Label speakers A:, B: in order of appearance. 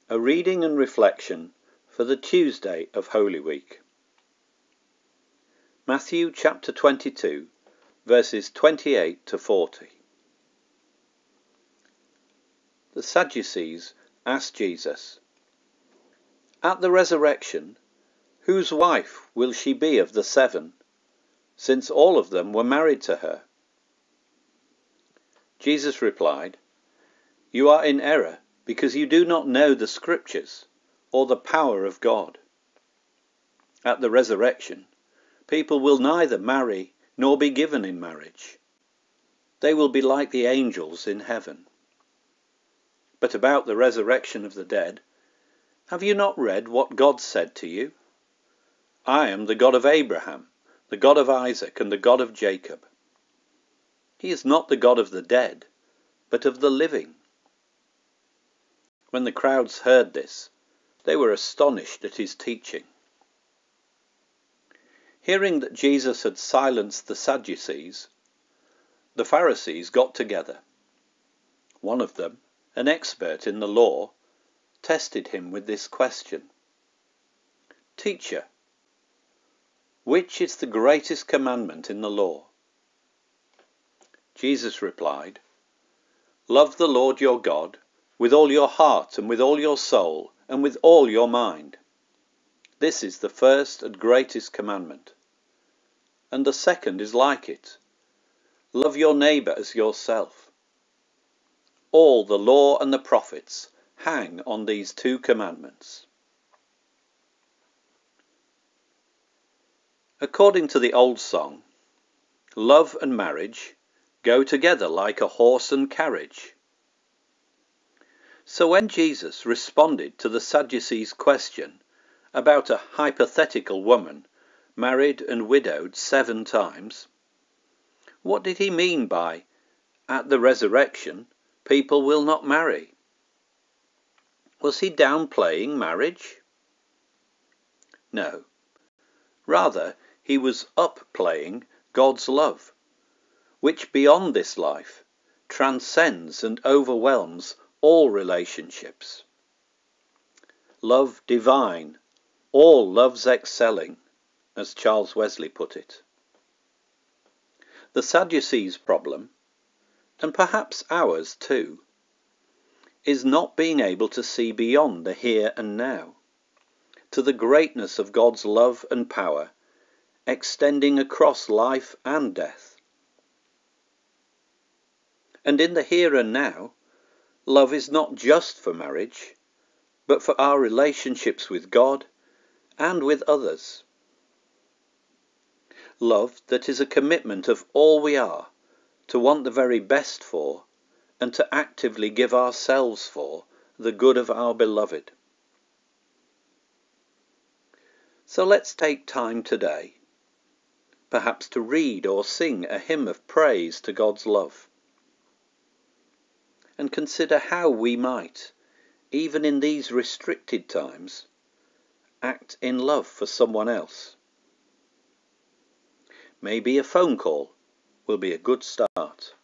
A: A reading and reflection for the Tuesday of Holy Week. Matthew chapter 22, verses 28 to 40. The Sadducees asked Jesus, "At the resurrection, whose wife will she be of the 7, since all of them were married to her?" Jesus replied, "You are in error, because you do not know the Scriptures or the power of God. At the resurrection, people will neither marry nor be given in marriage. They will be like the angels in heaven. But about the resurrection of the dead, have you not read what God said to you? I am the God of Abraham, the God of Isaac, and the God of Jacob. He is not the God of the dead, but of the living." When the crowds heard this, they were astonished at his teaching. Hearing that Jesus had silenced the Sadducees, the Pharisees got together. One of them, an expert in the law, tested him with this question: "Teacher, which is the greatest commandment in the law?" Jesus replied, "Love the Lord your God with all your heart and with all your soul and with all your mind. This is the first and greatest commandment. And the second is like it. Love your neighbour as yourself. All the law and the prophets hang on these 2 commandments." According to the old song, love and marriage go together like a horse and carriage. So when Jesus responded to the Sadducees' question about a hypothetical woman married and widowed 7 times, what did he mean by, "At the resurrection, people will not marry"? Was he downplaying marriage? No. Rather, he was upplaying God's love, which beyond this life transcends and overwhelms all relationships. Love divine, all loves excelling, as Charles Wesley put it. The Sadducees' problem, and perhaps ours too, is not being able to see beyond the here and now, to the greatness of God's love and power extending across life and death. And in the here and now, love is not just for marriage, but for our relationships with God and with others. Love that is a commitment of all we are to want the very best for and to actively give ourselves for the good of our beloved. So let's take time today, perhaps to read or sing a hymn of praise to God's love, and consider how we might, even in these restricted times, act in love for someone else. Maybe a phone call will be a good start.